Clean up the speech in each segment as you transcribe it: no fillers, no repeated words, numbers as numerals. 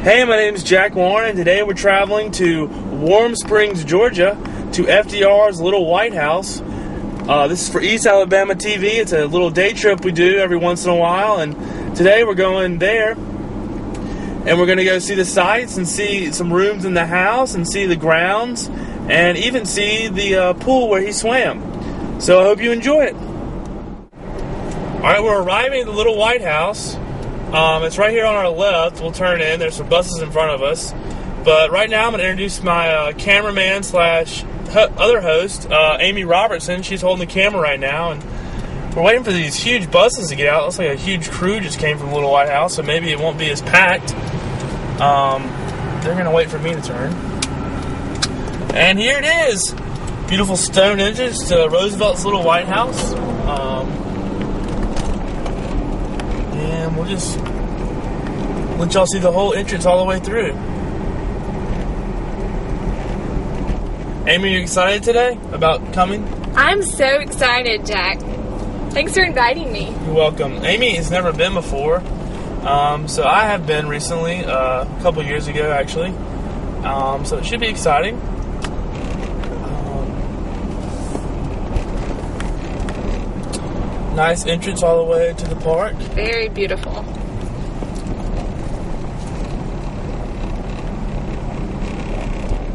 Hey, my name is Jack Warren, and today we're traveling to Warm Springs, Georgia, to FDR's Little White House. This is for East Alabama TV. It's a little day trip we do every once in a while, and today we're going there, and we're going to go see the sights and see some rooms in the house and see the grounds and even see the pool where he swam. So I hope you enjoy it. Alright, we're arriving at the Little White House. It's right here on our left. We'll turn in. There's some buses in front of us. But right now I'm going to introduce my cameraman slash other host, Amy Robertson. She's holding the camera right now. And we're waiting for these huge buses to get out. It looks like a huge crew just came from the Little White House, so maybe it won't be as packed. They're going to wait for me to turn. And here it is. Beautiful stone entrance to Roosevelt's Little White House. And we'll just let y'all see the whole entrance all the way through. Amy, are you excited today about coming? I'm so excited, Jack. Thanks for inviting me. You're welcome. Amy has never been before. So I have been recently, a couple years ago actually. So it should be exciting. Nice entrance all the way to the park. Very beautiful.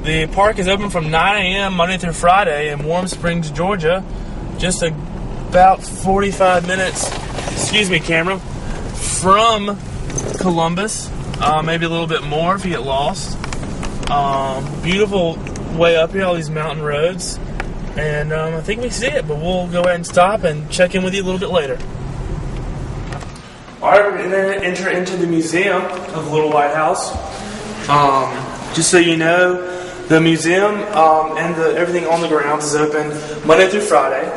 The park is open from 9 a.m. Monday through Friday in Warm Springs, Georgia. Just about 45 minutes, excuse me, camera, from Columbus. Maybe a little bit more if you get lost. Beautiful way up here, all these mountain roads. And I think we see it, but we'll go ahead and stop and check in with you a little bit later. Alright, we're going to enter into the museum of the Little White House. Just so you know, the museum and everything on the grounds is open Monday through Friday,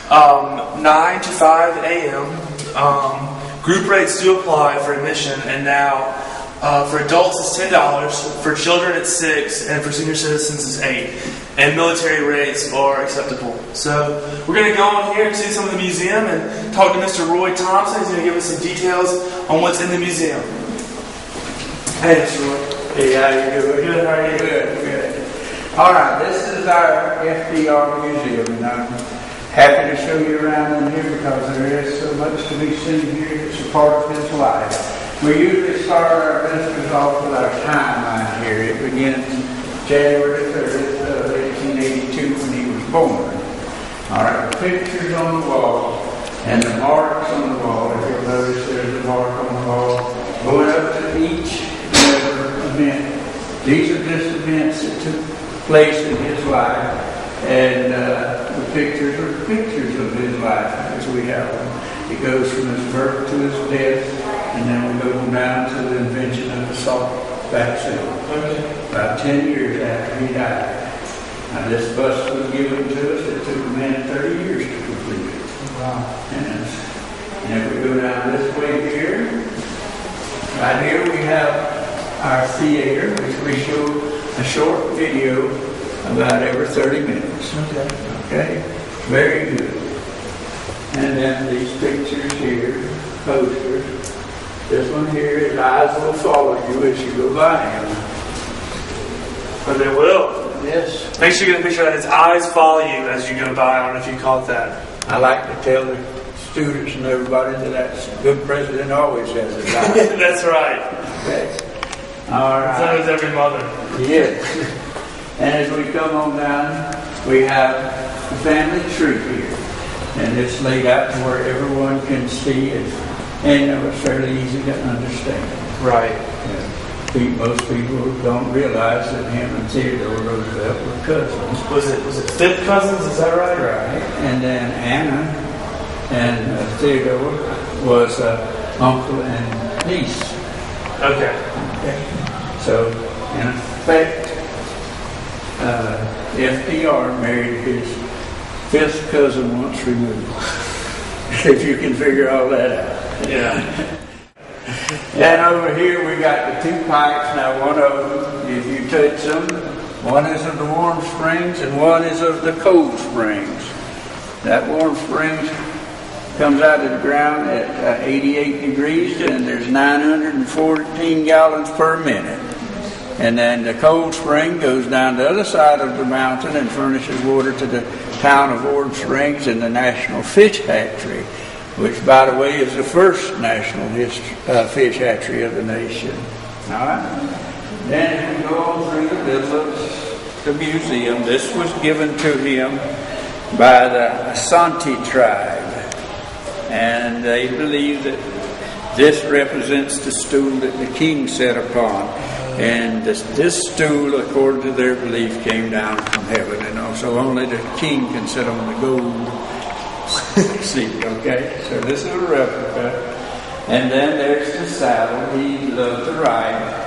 9 to 5 a.m. Group rates do apply for admission, and now for adults it's $10, for children it's $6, and for senior citizens it's $8. And military rates are acceptable. So we're going to go on here and see some of the museum and talk to Mr. Roy Thompson. He's going to give us some details on what's in the museum. Hey, Mr. Roy. Hey, how you doing? Good, how are you? Good. All right, this is our FDR museum, and I'm happy to show you around in here because there is so much to be seen here. It's a part of his life. We usually start our visitors off with our timeline here. It begins January 30th of 1882 when he was born. All right, the pictures on the wall and the marks on the wall. If you'll notice, there's a mark on the wall going up to each event. These are just events that took place in his life, and the pictures are pictures of his life as we have them. It goes from his birth to his death, and then we go down to the invention of the salt vaccine. About 10 years after he died. Now this bus was given to us. It took a man 30 years to complete it. Wow. And if we go down this way here, right here we have our theater, which we show a short video about every 30 minutes. Okay? Very good. And then these pictures here, posters. This one here, his eyes will follow you as you go by him. But they will. Yes. Make sure you get a picture that his eyes follow you as you go by. I don't know if you caught that. I like to tell the students and everybody that a good president always has his eyes. That's right. Okay. All right. So does every mother. Yes. And as we come on down, we have the family tree here. And it's laid out to where everyone can see it. And it's fairly easy to understand. Right. Yeah. Most people don't realize that him and Theodore Roosevelt were cousins. Was it fifth cousins? Is that right? Right. And then Anna and Theodore was uncle and niece. Okay. So, in effect, FDR married his fifth cousin once removed. If you can figure all that out. Yeah. And over here we got the two pipes. Now one of them, if you touch them, one is of the warm springs and one is of the cold springs. That warm springs comes out of the ground at 88 degrees, and there's 914 gallons per minute. And then the cold spring goes down the other side of the mountain and furnishes water to the town of Warm Springs and the National Fish Hatchery, which, by the way, is the first national fish hatchery of the nation. All right. Then we go on through the middle of the museum. This was given to him by the Asante tribe, and they believe that this represents the stool that the king sat upon. And this stool, according to their belief, came down from heaven, and also only the king can sit on the gold seat. Okay, so this is a replica. And then there's the saddle. He loved to ride.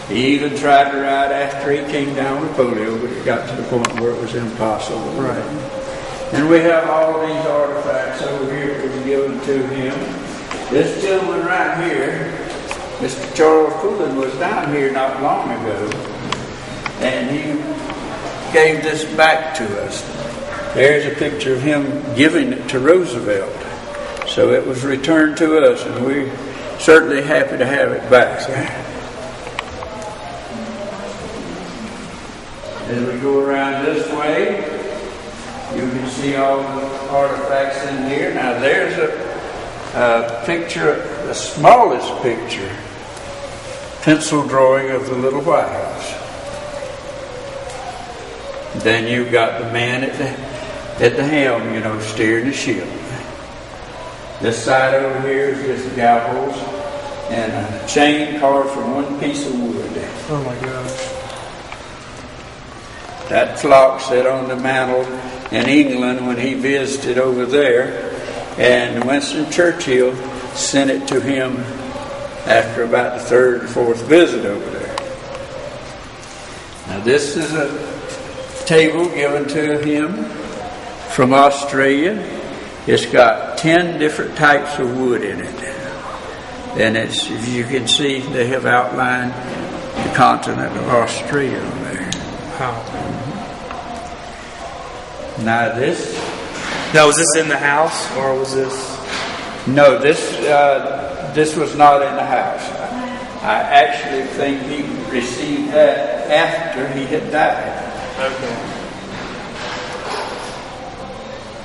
He even tried to ride after he came down with polio, but it got to the point where it was impossible. Right. And we have all these artifacts over here that was given to him. This gentleman right here, Mr. Charles Pullen, was down here not long ago, and he gave this back to us. There's a picture of him giving it to Roosevelt. So it was returned to us, and we're certainly happy to have it back. As we go around this way, you can see all the artifacts in here. Now there's a picture, the smallest picture, pencil drawing of the little White House. Then you've got the man at the helm, steering the ship. This side over here is just gavels and a chain carved from one piece of wood. Oh my gosh. That clock sat on the mantle in England when he visited over there, and Winston Churchill sent it to him after about the third or fourth visit over there. Now this is a table given to him from Australia. It's got 10 different types of wood in it. And it's, if you can see, they have outlined the continent of Australia on there. Wow. Now this... Now, was this in the house, or was this... No, this was not in the house. I actually think he received that after he had died. Okay.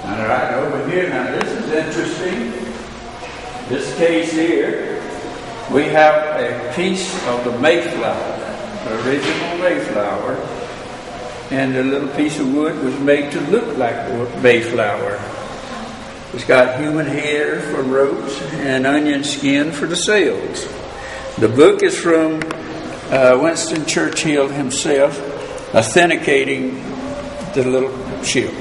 All right, over here, now this is interesting. This case here, we have a piece of the Mayflower, the original Mayflower, and the little piece of wood was made to look like the Mayflower. It's got human hair for ropes and onion skin for the sails. The book is from Winston Churchill himself, authenticating the little ship.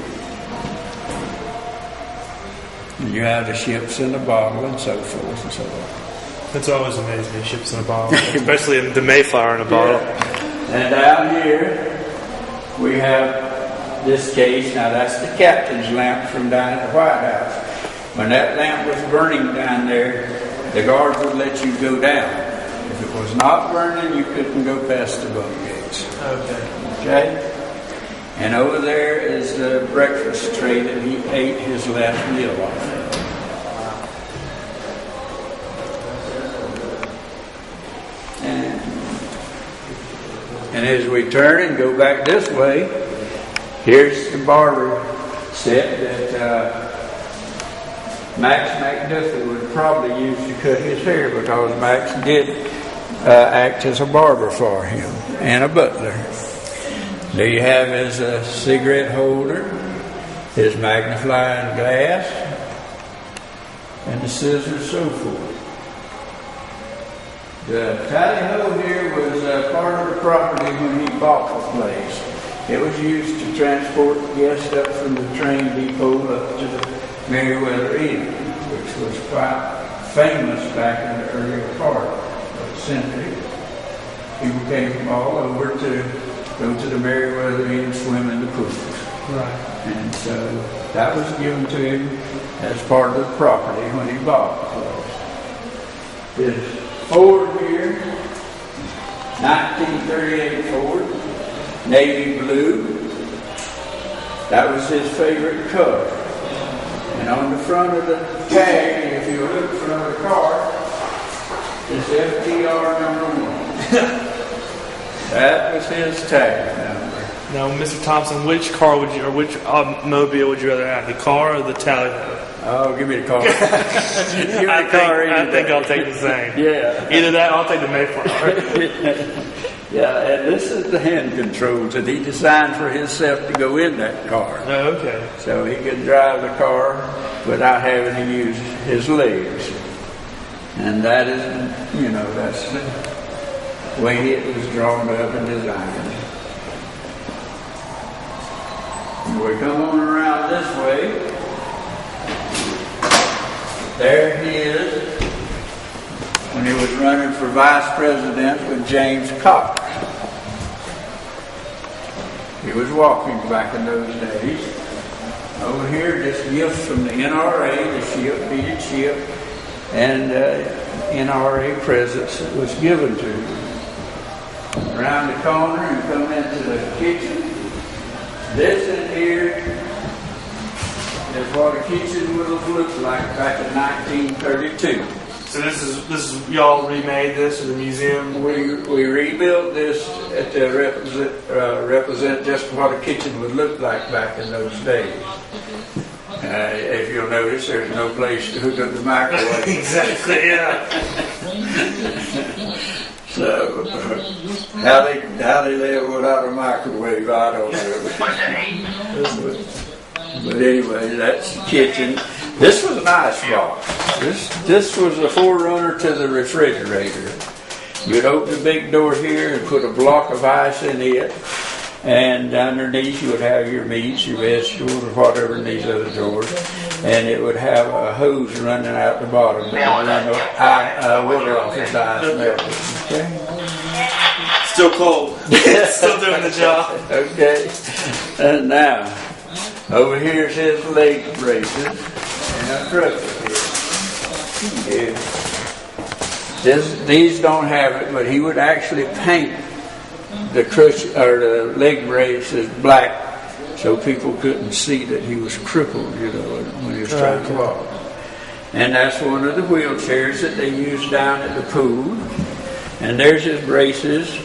And you have the ships in the bottle and so forth and so on. That's always amazing, ships in a bottle, especially the Mayflower in a bottle. Yeah. And down here we have this case. Now that's the captain's lamp from down at the White House. When that lamp was burning down there, the guards would let you go down. If it was not burning, you couldn't go past the boat gates. Okay? And over there is the breakfast tray that he ate his last meal on. And as we turn and go back this way, here's the barber set that Max McDuffie would probably use to cut his hair, because Max did act as a barber for him and a butler. There you have his cigarette holder, his magnifying glass, and the scissors, so forth. The tally-ho here was part of the property when he bought the place. It was used to transport guests up from the train depot up to the Meriwether Inn, which was quite famous back in the earlier part of the century. People came from all over to go to the Meriwether Inn, swim in the pools. Right. And so that was given to him as part of the property when he bought the place. This Ford here, 1938 Ford, navy blue. That was his favorite color. And on the front of the tag, if you look in front of the car, it's FDR number 1. That was his tag number. Now, Mr. Thompson, which car would you, or which mobile would you rather have, the car or the Talladega? Oh, give me the car. Give me the car. I think I'll take the same. Yeah. Either that, or I'll take the Mayflower. Yeah, and this is the hand controls that he designed for himself to go in that car. Oh, okay. So he could drive the car without having to use his legs. And that is, that's the way it was drawn up and designed. And we come on around this way. There he is when he was running for vice president with James Cox. He was walking back in those days. Over here, just gifts from the NRA, the ship, beaded ship, and NRA presents that was given to him. Around the corner and come into the kitchen. This in here is what a kitchen would have looked like back in 1932. So this is y'all remade this in the museum? We rebuilt this to represent just what a kitchen would look like back in those days. If you'll notice, there's no place to hook up the microwave. Exactly, yeah. So, how they live without a microwave, I don't know. But anyway, that's the kitchen. This was an ice box. This was a forerunner to the refrigerator. You'd open the big door here and put a block of ice in it, and underneath you would have your meats, your vegetables, or whatever in these other drawers, and it would have a hose running out the bottom that would run water off its ice melted. Okay? Still cold. Still doing the job. Okay. And now, over here's his leg braces and a crutch here. These don't have it, but he would actually paint the crutch or the leg braces black so people couldn't see that he was crippled, when he was trying to walk. And that's one of the wheelchairs that they use down at the pool. And there's his braces,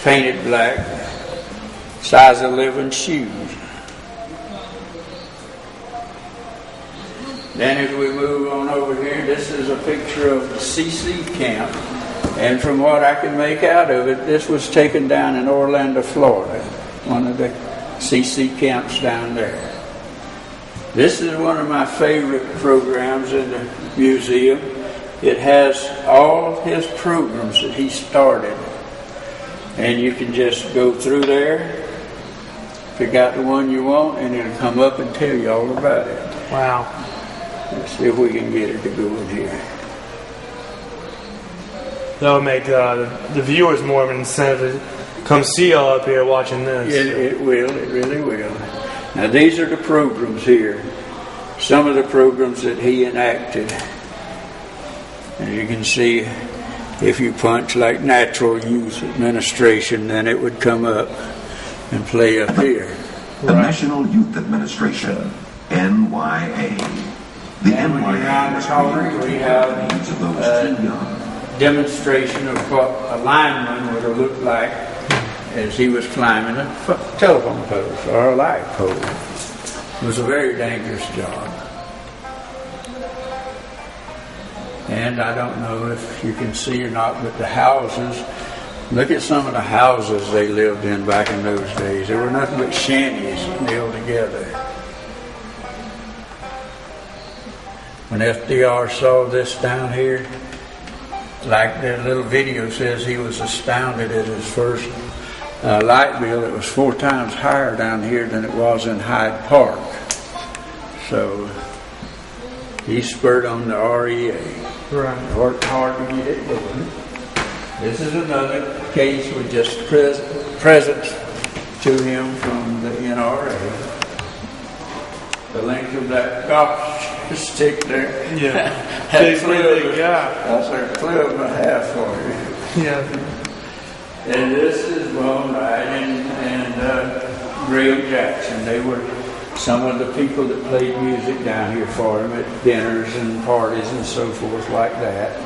painted black, size 11 shoes. Then as we move on over here, this is a picture of the CC camp. And from what I can make out of it, this was taken down in Orlando, Florida, one of the CC camps down there. This is one of my favorite programs in the museum. It has all his programs that he started. And you can just go through there, pick out the one you want, and it'll come up and tell you all about it. Wow. Let's see if we can get it to go in here. That'll make the viewers more of an incentive to come see y'all up here watching this. It will. It really will. Now these are the programs here. Some of the programs that he enacted. As you can see, if you punch like Natural Youth Administration, then it would come up and play up here. The National Youth Administration, NYA. The NYA is created to meet the needs of those too young. Demonstration of what a lineman would have looked like as he was climbing a telephone post or a light pole. It was a very dangerous job. And I don't know if you can see or not, but the houses, look at some of the houses they lived in back in those days. They were nothing but shanties nailed together. When FDR saw this down here, like the little video says, he was astounded at his first light bill. It was 4 times higher down here than it was in Hyde Park. So he spurred on the REA. Right. Worked hard to get it going. This is another case with just presents to him from the NRA. The length of that golf stick there. Yeah. That's Big guy. That's a club and a half for you. Yeah. And this is Bone Ride and Graham Jackson. They were some of the people that played music down here for him at dinners and parties and so forth like that.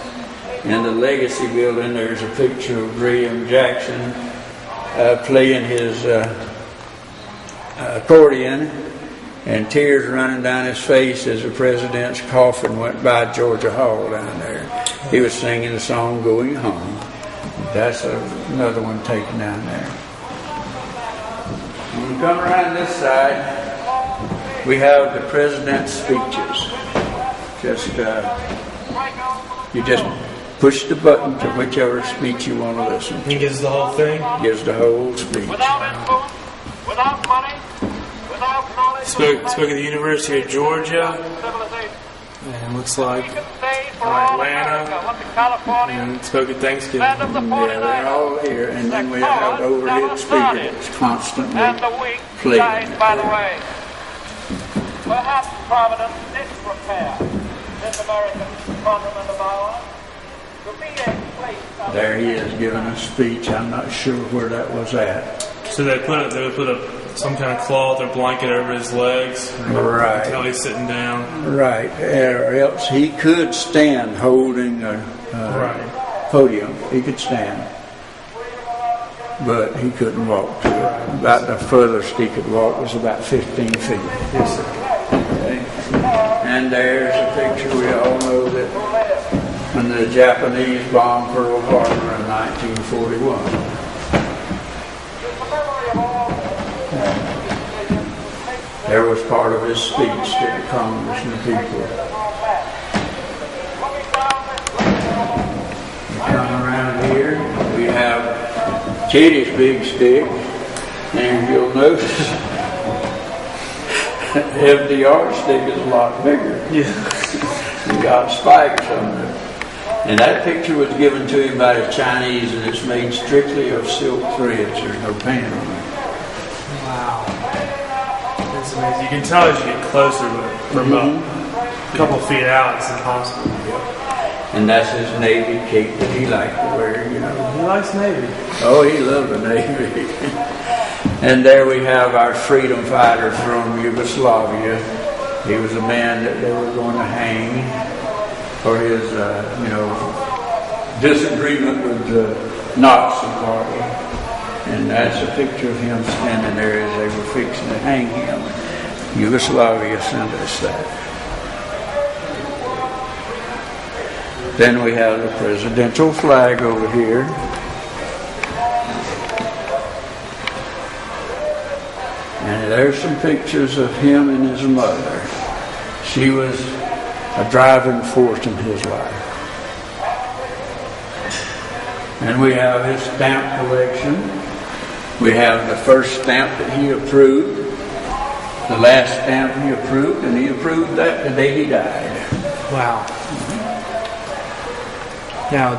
In the Legacy building, there's a picture of Graham Jackson playing his accordion, and tears running down his face as the president's coffin went by Georgia Hall down there. He was singing the song Going Home. That's another one taken down there. When we come around this side, we have the president's speeches. You just push the button to whichever speech you want to listen to. He gives the whole thing? Gives the whole speech. Without money, without knowledge, Spoke at the University of Georgia, and looks like Atlanta, and spoke at Thanksgiving. Yeah, they're all here, and then we have overhead speaker that's constantly playing. By the way, perhaps Providence didn't prepare this American continent of ours to be a place. There he is giving a speech. I'm not sure where that was at. So they would put some kind of cloth or blanket over his legs, Right. until he's sitting down. Right, or else he could stand holding a podium. He could stand, but he couldn't walk to it. About the furthest he could walk was about 15 feet. Yes, sir. Okay. And there's a picture. We all know that when the Japanese bombed Pearl Harbor in 1941. There was part of his speech to the Congress and the people. We come around here, we have Katie's big stick, and you'll notice FDR's stick is a lot bigger. Yeah. He got spikes on it. And that picture was given to him by the Chinese, and it's made strictly of silk threads. There's no paint on it. Wow. That's amazing. You can tell as you get closer, but from a couple feet out, it's impossible. And that's his Navy cape that he liked to wear, you know. He likes Navy. Oh, he loved the Navy. And there we have our freedom fighter from Yugoslavia. He was a man that they were going to hang for his, disagreement with the Nazi party. And that's a picture of him standing there as they were fixing to hang him. Yugoslavia sent us that. Then we have the presidential flag over here. And there's some pictures of him and his mother. She was a driving force in his life. And we have his stamp collection. We have the first stamp that he approved, the last stamp he approved, and he approved that the day he died. Wow. Now,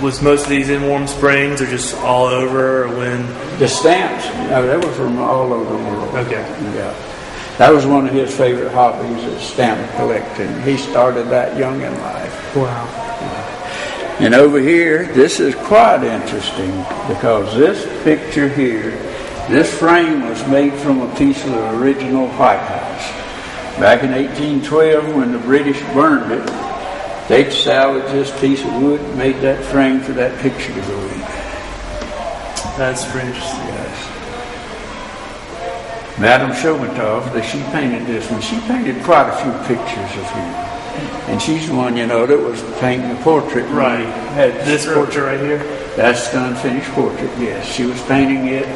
was most of these in Warm Springs, or just all over, or when? The stamps, they were from all over the world. Okay. Yeah. That was one of his favorite hobbies, is stamp collecting. He started that young in life. Wow. And over here, this is quite interesting, because this picture here, this frame was made from a piece of the original White House. Back in 1812, when the British burned it, they salvaged this piece of wood and made that frame for that picture to go in. That's pretty interesting. Yes. Madame Chomatov, she painted this one. She painted quite a few pictures of him. And she's the one, that was painting the portrait. Right. This portrait right here? That's the unfinished portrait, yes. She was painting it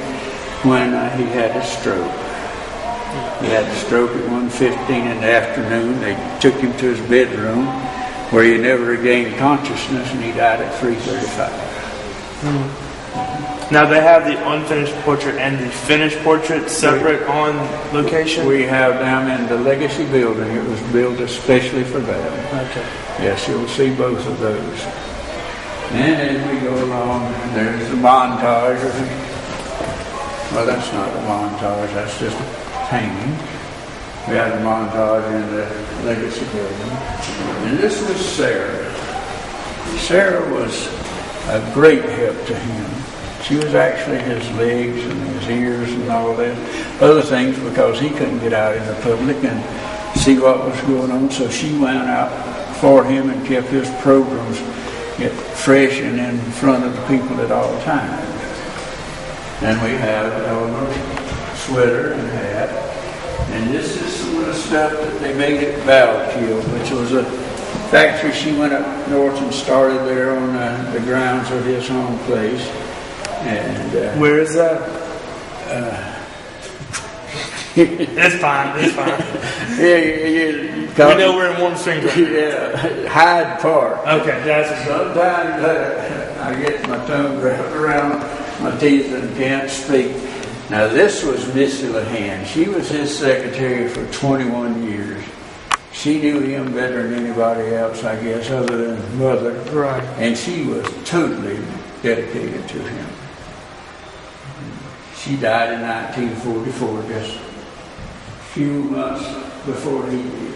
when he had a stroke. He had the stroke at 1:15 in the afternoon. They took him to his bedroom, where he never regained consciousness, and he died at 3:35. Now they have the unfinished portrait and the finished portrait separate on location? We have them in the Legacy building. It was built especially for them. Okay. Yes, you'll see both of those. And as we go along, there's the montage of him. Well, that's not a montage, that's just a painting. We had a montage in the Legacy building. And this was Sarah. Sarah was a great help to him. She was actually his legs and his ears and all that, other things, because he couldn't get out in the public and see what was going on. So she went out for him and kept his programs fresh and in front of the people at all times. And we have Eleanor's sweater and hat. And this is some of the stuff that they made at Valkill, which was a factory. She went up north and started there on the grounds of his home place. And where is that? It's fine. It's fine. We know we're in Warm Springs. Right? Yeah, Hyde Park. Okay, that's sometimes I get my tongue wrapped around my teeth and can't speak. Now this was Missy LeHan. She was his secretary for 21 years. She knew him better than anybody else, I guess, other than mother. Right. And she was totally dedicated to him. She died in 1944, just a few months before he did.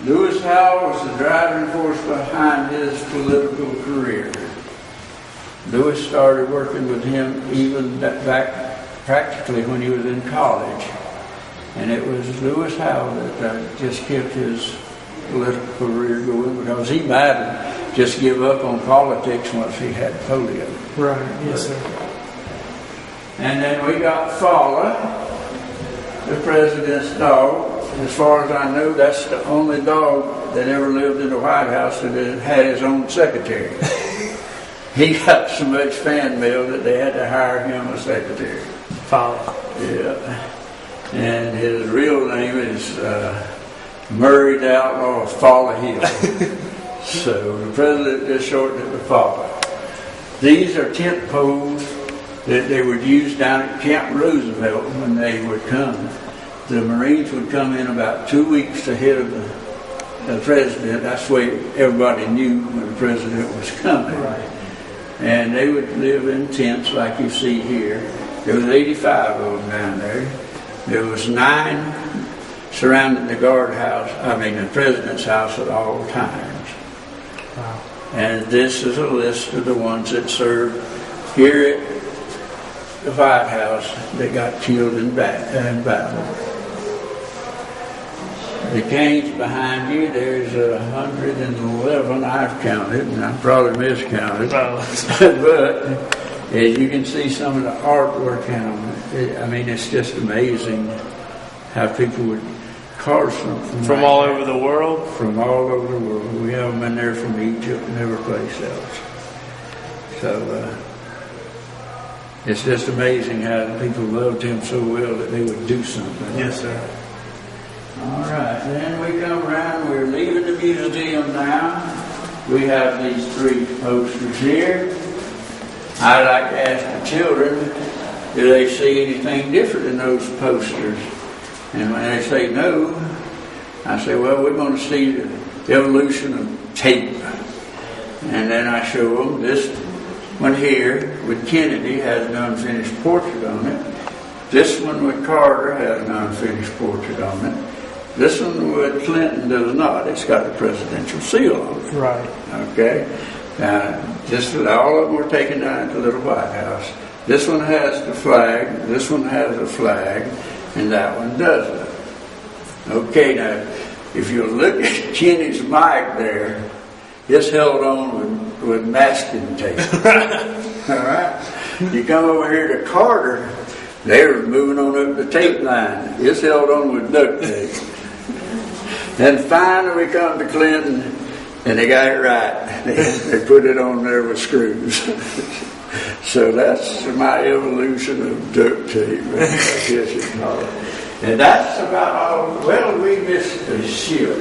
Lewis Howell was the driving force behind his political career. Lewis started working with him even back practically when he was in college. And it was Lewis Howell that just kept his political career going, because he might have just give up on politics once he had polio. Right, yes, sir. And then we got Fowler, the president's dog. As far as I know, that's the only dog that ever lived in the White House that had his own secretary. He got so much fan mail that they had to hire him a secretary. Fowler. Yeah. And his real name is Murray the Outlaw of Fowler Hill. So the president just shortened it to Fowler. These are tent poles that they would use down at Camp Roosevelt when they would come. The Marines would come in about 2 weeks ahead of the president. That's the way everybody knew when the president was coming. Right. And they would live in tents like you see here. There was 85 of them down there. There was 9 surrounding the the president's house at all times. Wow. And this is a list of the ones that served here at the White House that got killed in battle. The canes behind you, there's 111 I've counted, and I probably miscounted. But as you can see some of the artwork in them, it's just amazing how people would carve something. From all over the world? From all over the world. We have them in there from Egypt and every place else. So it's just amazing how people loved him so well that they would do something. Yes, sir. All right, then we come around, we're leaving the museum now. We have these 3 posters here. I'd like to ask the children, do they see anything different in those posters? And when they say no, I say, well, we're going to see the evolution of tape. And then I show them this one here with Kennedy has an unfinished portrait on it. This one with Carter has an unfinished portrait on it. This one with Clinton does not. It's got a presidential seal on it. Right. Okay. Now, just all of them were taken down at the little White House. This one has the flag. This one has a flag, and that one doesn't. Okay. Now, if you look at Kennedy's mic there, it's held on with masking tape. All right. You come over here to Carter, they're moving on up the tape line. It's held on with duct tape. Then finally we come to Clinton, and they got it right. They put it on there with screws. So that's my evolution of duct tape, I guess you call it. And that's about all. Well, we missed the ship.